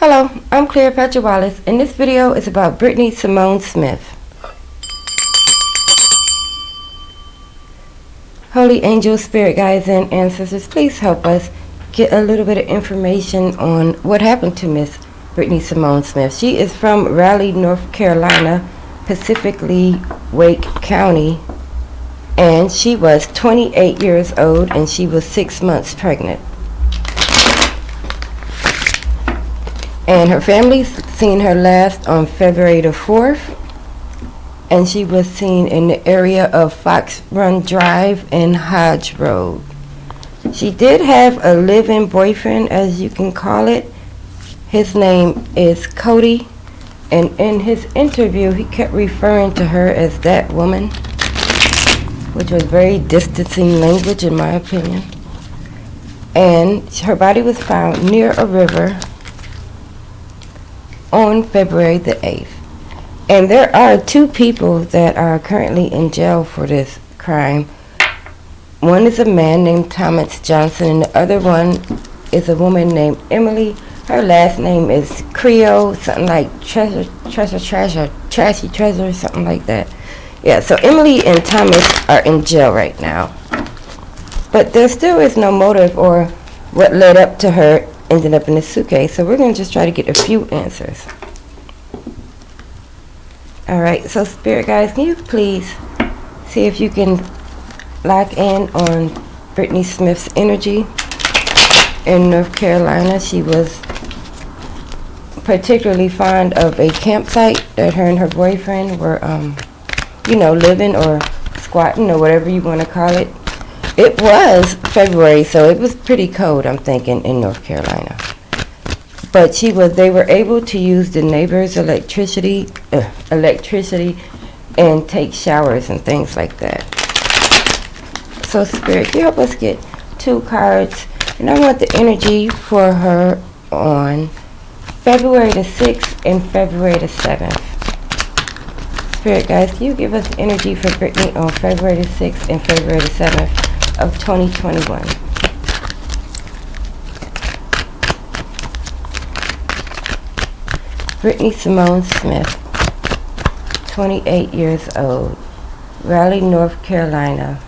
Hello, I'm Cleopatra Wallace, and this video is about Brittany Samone Smith. Holy angels, spirit guides, and ancestors, please help us get a little bit of information on what happened to Miss Brittany Samone Smith. She is from Raleigh, North Carolina, specifically Wake County, and she was 28 years old and she was 6 months pregnant. And her family seen her last on February the 4th, and she was seen in the area of Fox Run Drive and Hodge Road. She did have a live-in boyfriend, as you can call it. His name is Cody, and in his interview he kept referring to her as that woman, which was very distancing language in my opinion. And her body was found near a river on February the 8th. And there are two people that are currently in jail for this crime. One is a man named Thomas Johnson, and the other one is a woman named Emily. Her last name is Creole, something like Trashy Treasure, something like that. Yeah, so Emily and Thomas are in jail right now. But there still is no motive or what led up to her ended up in the suitcase, so we're going to just try to get a few answers. Alright, so spirit guys, can you please see if you can lock in on Brittany Smith's energy in North Carolina? She was particularly fond of a campsite that her and her boyfriend were, living or squatting or whatever you want to call it. It was February, so it was pretty cold, I'm thinking, in North Carolina. But they were able to use the neighbors' electricity and take showers and things like that. So Spirit, can you help us get two cards? And I want the energy for her on February the 6th and February the 7th. Spirit guys, can you give us energy for Brittany on February the 6th and February the 7th of 2021? Brittany Samone Smith, 28 years old, Raleigh, North Carolina,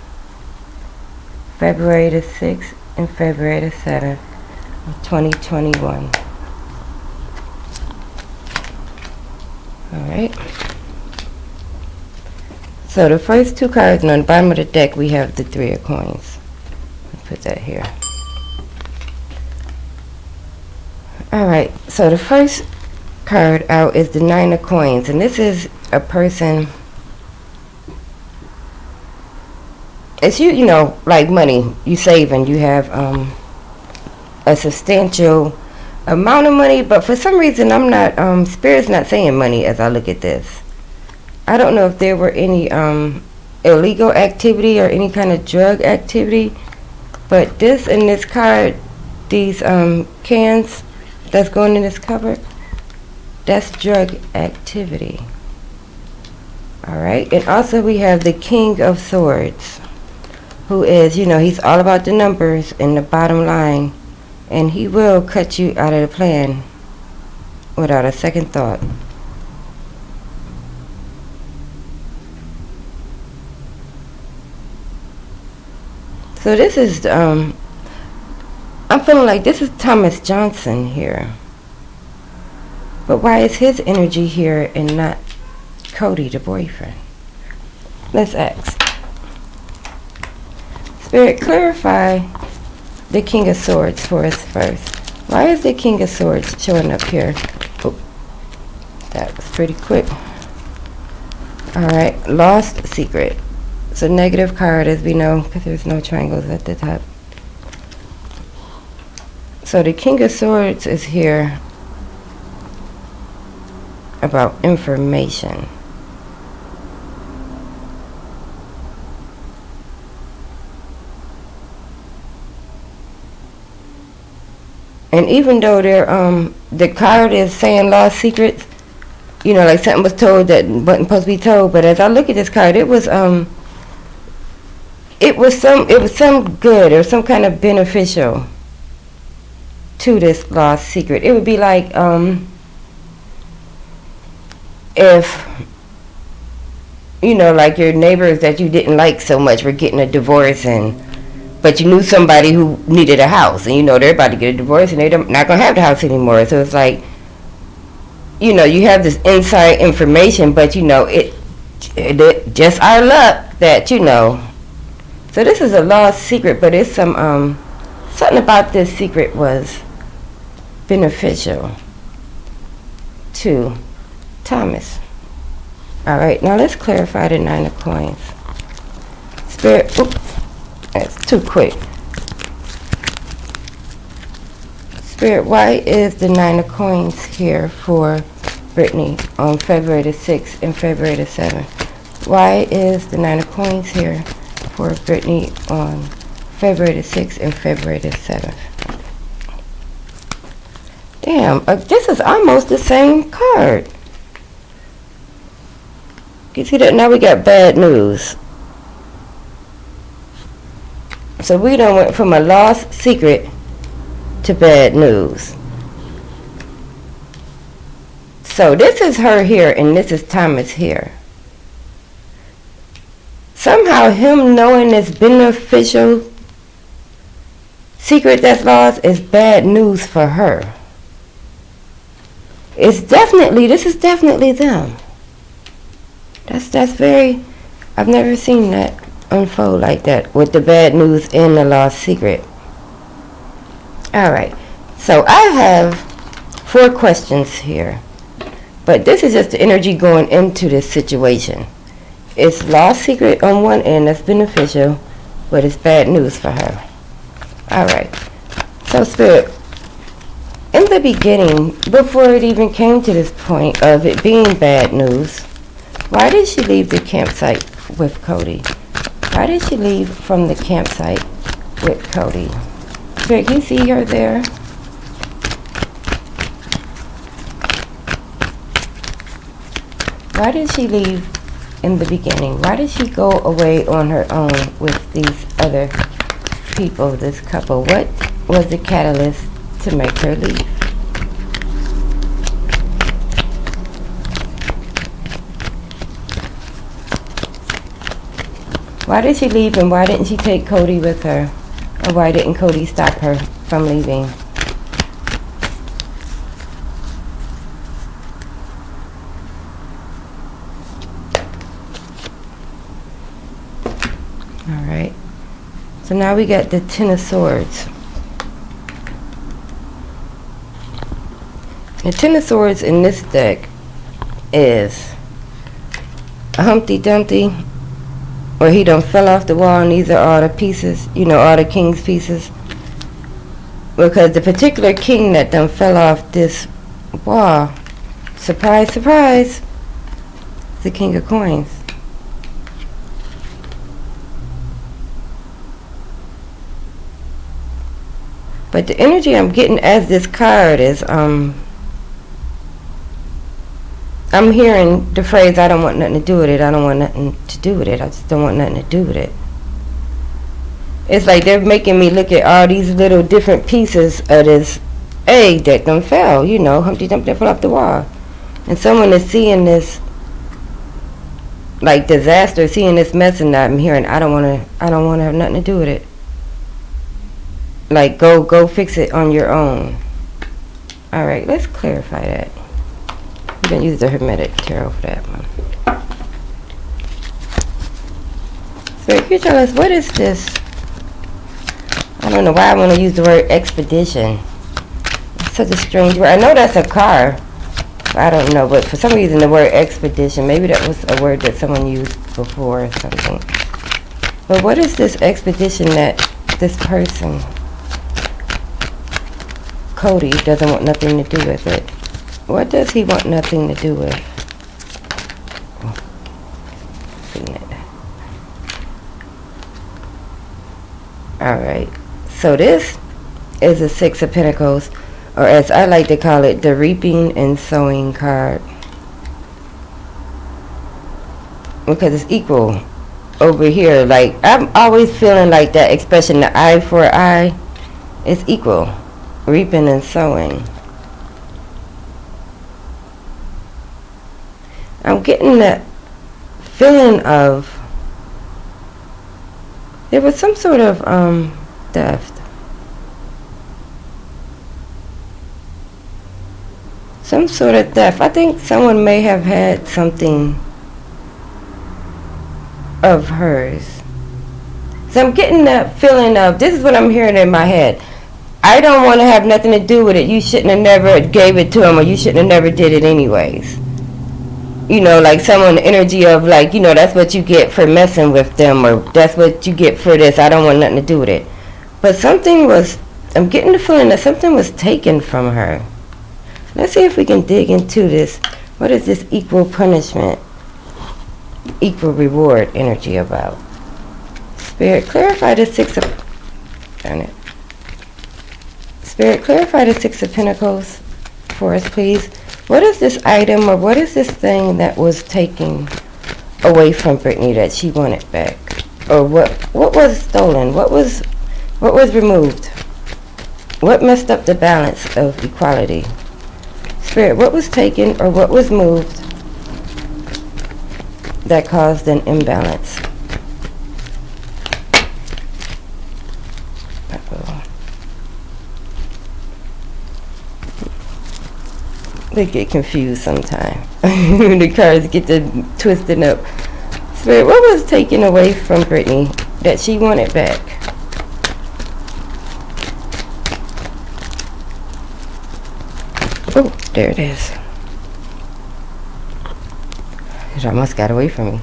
February the 6th and February the 7th of 2021. Alright. So the first two cards, and on the bottom of the deck we have the Three of Coins. Let's put that here. Alright, so the first card out is the Nine of Coins, and this is a person, it's you know, like money, you save and you have a substantial amount of money, but for some reason I'm not, Spirit's not saying money as I look at this. I don't know if there were any illegal activity or any kind of drug activity, but this in this card, these cans that's going in this cupboard, that's drug activity. Alright, and also we have the King of Swords, who is, he's all about the numbers and the bottom line, and he will cut you out of the plan without a second thought. So this is, I'm feeling like this is Thomas Johnson here. But why is his energy here and not Cody, the boyfriend? Let's ask. Spirit, clarify the King of Swords for us first. Why is the King of Swords showing up here? Oh, that was pretty quick. Alright, Lost Secret. It's a negative card, as we know, because there's no triangles at the top. So the King of Swords is here about information. And even though the card is saying lost secrets, like something was told that wasn't supposed to be told, but as I look at this card, it was some good or some kind of beneficial to this lost secret. It would be like if, you know, like your neighbors that you didn't like so much were getting a divorce, but you knew somebody who needed a house, and you know they're about to get a divorce and they're not going to have the house anymore. So it's like, you know, you have this inside information, but you know, it just our luck that, you know. So this is a lost secret, but it's something about this secret was beneficial to Thomas. Alright, now let's clarify the Nine of Coins. Spirit, oops, that's too quick. Spirit, why is the Nine of Coins here for Brittany on February the 6th and February the 7th? Why is the Nine of Coins here for Brittany on February the 6th and February the 7th? Damn, this is almost the same card. You see that? Now we got bad news. So we done went from a lost secret to bad news. So this is her here and this is Thomas here. Somehow him knowing this beneficial secret that's lost is bad news for her. This is definitely them. That's very, I've never seen that unfold like that, with the bad news and the lost secret. Alright, so I have 4 questions here, but this is just the energy going into this situation. It's lost secret on one end that's beneficial, but it's bad news for her. Alright, so Spirit, in the beginning, before it even came to this point of it being bad news, why did she leave the campsite with Cody? Why did she leave from the campsite with Cody? Spirit, can you see her there? Why did she leave in the beginning? Why did she go away on her own with these other people, this couple? What was the catalyst to make her leave? Why did she leave and why didn't she take Cody with her? Or why didn't Cody stop her from leaving? Alright. So now we got the Ten of Swords. The Ten of Swords in this deck is a Humpty Dumpty, where he done fell off the wall, and these are all the pieces, you know, all the king's pieces. Because the particular king that done fell off this wall, surprise, surprise, is the King of Coins. But the energy I'm getting as this card is, I'm hearing the phrase, I don't want nothing to do with it. I don't want nothing to do with it. I just don't want nothing to do with it. It's like they're making me look at all these little different pieces of this egg that done fell, you know, Humpty Dumpty fell off the wall. And someone is seeing this, like, disaster, seeing this mess, and I'm hearing, I don't want to have nothing to do with it. Like, go fix it on your own. Alright, let's clarify that. I'm going to use the Hermetic Tarot for that one. So if you tell us, what is this? I don't know why I want to use the word expedition. It's such a strange word. I know that's a car. I don't know, but for some reason the word expedition, maybe that was a word that someone used before or something. But what is this expedition that this person, Cody, doesn't want nothing to do with it? What does he want nothing to do with? Alright, so this is a Six of Pentacles, or as I like to call it, the reaping and sowing card. Because it's equal over here. Like, I'm always feeling like that expression, the eye for eye, is equal. reaping and sowing. I'm getting that feeling of there was some sort of theft. Some sort of theft. I think someone may have had something of hers. So I'm getting that feeling of, this is what I'm hearing in my head. I don't want to have nothing to do with it. You shouldn't have never gave it to him, or you shouldn't have never did it anyways. You know, like someone energy of like, you know, that's what you get for messing with them, or that's what you get for this. I don't want nothing to do with it. But something was, I'm getting the feeling that something was taken from her. Let's see if we can dig into this. What is this equal punishment, equal reward energy about? Spirit, clarify the Six of... Darn it. Spirit, clarify the Six of Pentacles for us, please. What is this item, or what is this thing that was taken away from Brittany that she wanted back? Or what was stolen? What was removed? What messed up the balance of equality? Spirit, what was taken or what was moved that caused an imbalance? They get confused sometimes. The cards get to twisted up. Spirit, what was taken away from Brittany that she wanted back? Oh, there it is. It almost got away from me.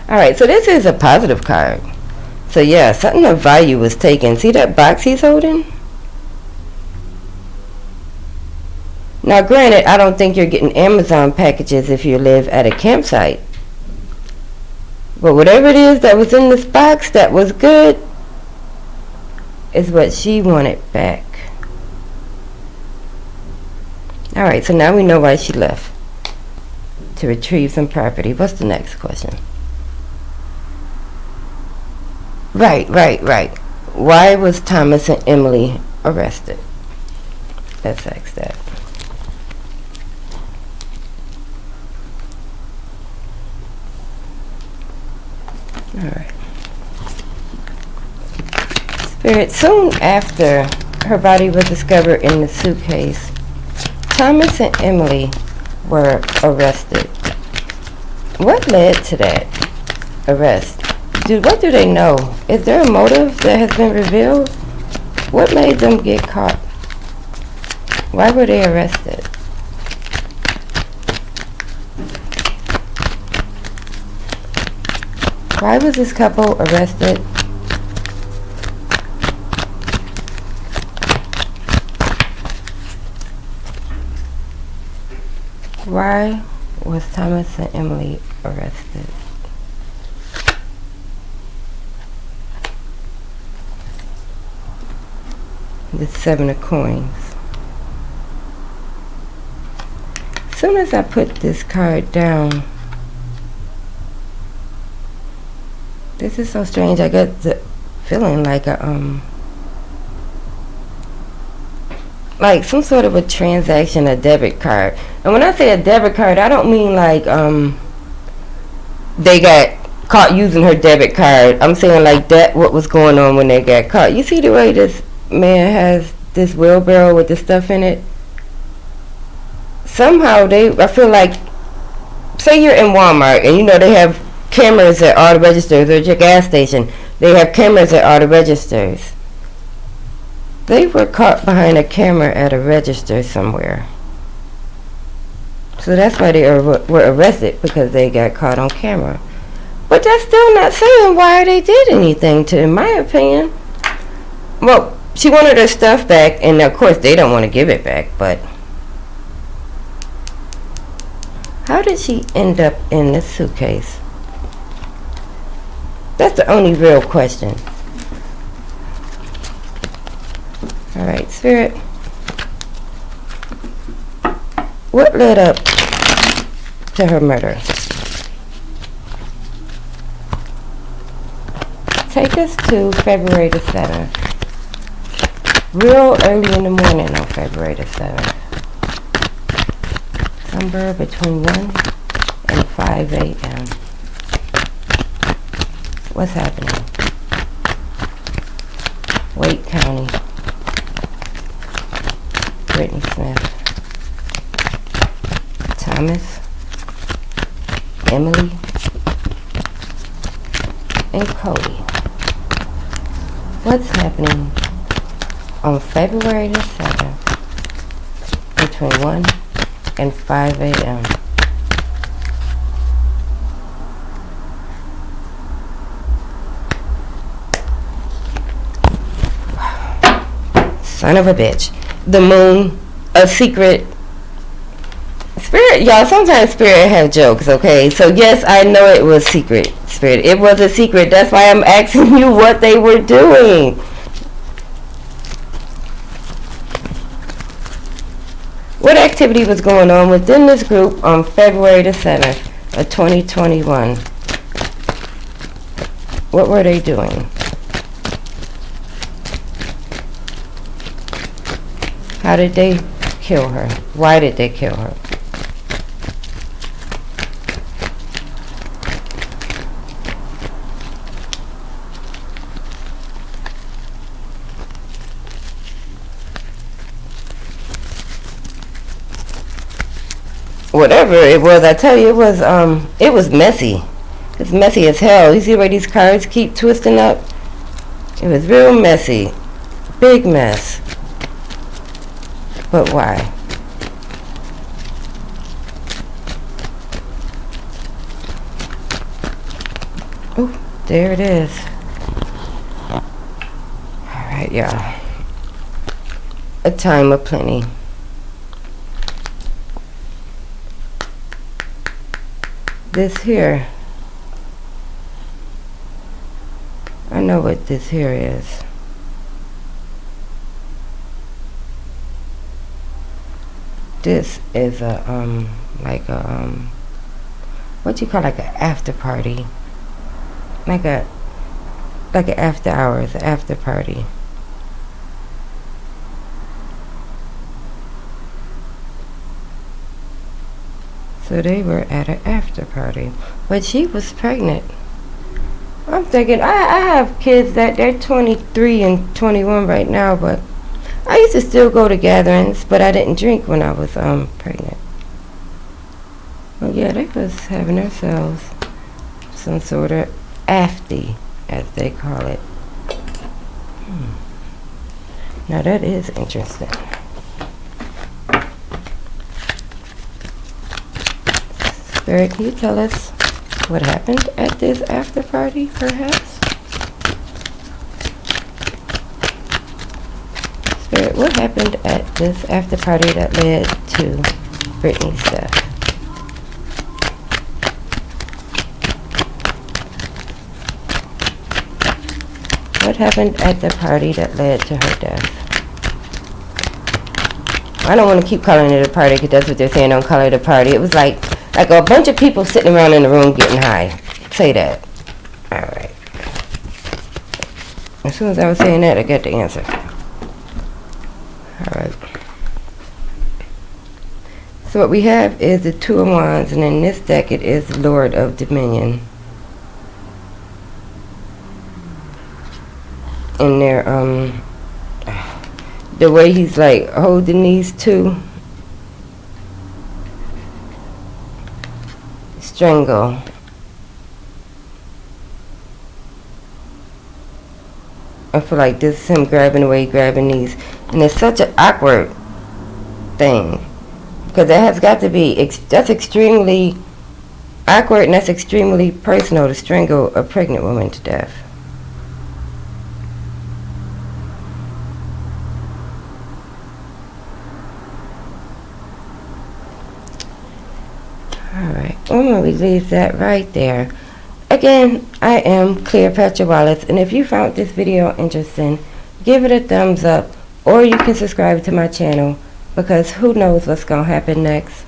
Alright, so this is a positive card. So yeah, something of value was taken. See that box he's holding? Now granted, I don't think you're getting Amazon packages if you live at a campsite. But whatever it is that was in this box that was good is what she wanted back. Alright, so now we know why she left. To retrieve some property. What's the next question? Right. Why was Thomas and Emily arrested? Let's ask that. Alright. Spirit, soon after her body was discovered in the suitcase, Thomas and Emily were arrested. What led to that arrest? What do they know? Is there a motive that has been revealed? What made them get caught? Why were they arrested? Why was this couple arrested? Why was Thomas and Emily arrested? The Seven of Coins. As soon as I put this card down, this is so strange. I got the feeling like a like some sort of a transaction, a debit card. And when I say a debit card, I don't mean like they got caught using her debit card. I'm saying like that, what was going on when they got caught. You see the way this man has this wheelbarrow with the stuff in it? Somehow I feel like, say you're in Walmart and you know they have cameras at all the registers, or your gas station, they have cameras at all the registers. They were caught behind a camera at a register somewhere. So that's why they were arrested, because they got caught on camera. But that's still not saying why they did anything to, in my opinion. Well, she wanted her stuff back, and of course they don't want to give it back, but how did she end up in this suitcase? That's the only real question. Alright, Spirit, what led up to her murder? Take us to February the 7th. real early in the morning on February the 7th. Somewhere between 1 and 5 a.m. What's happening? Wake County. Brittany Smith. Thomas. Emily. And Cody. What's happening on February the 7th between 1 and 5 a.m. Son of a bitch. The moon, a secret. Spirit, y'all, sometimes Spirit have jokes, okay? So yes, I know it was secret, Spirit. It was a secret. That's why I'm asking you what they were doing. What activity was going on within this group on February the 7th of 2021? What were they doing? How did they kill her? Why did they kill her? Whatever it was, I tell you, it was messy. It's messy as hell. You see where these cards keep twisting up? It was real messy. Big mess. But why? Oh, there it is. Alright, y'all. A time of plenty. This here, I know what this here is. This is a like a what you call, like an after party, like an after hours, after party. So they were at an after party, but she was pregnant. I'm thinking, I have kids that they're 23 and 21 right now, but I used to still go to gatherings, but I didn't drink when I was pregnant. Well, yeah, they was having themselves some sort of afty, as they call it. Now that is interesting. Spirit, can you tell us what happened at this after party, perhaps? Spirit, what happened at this after party that led to Brittany's death? What happened at the party that led to her death? I don't want to keep calling it a party because that's what they're saying. Don't call it a party. It was like a bunch of people sitting around in the room getting high. Say that. Alright. As soon as I was saying that, I got the answer. Alright. So what we have is the Two of Wands, and in this deck it is Lord of Dominion. And they're, the way he's like holding these two. Strangle. I feel like this is him grabbing away, grabbing these. And it's such an awkward thing. Because that has got to be, that's extremely awkward and that's extremely personal to strangle a pregnant woman to death. Alright, I'm going to leave that right there. Again, I am Cleopatra Wallace, and if you found this video interesting, give it a thumbs up, or you can subscribe to my channel, because who knows what's going to happen next.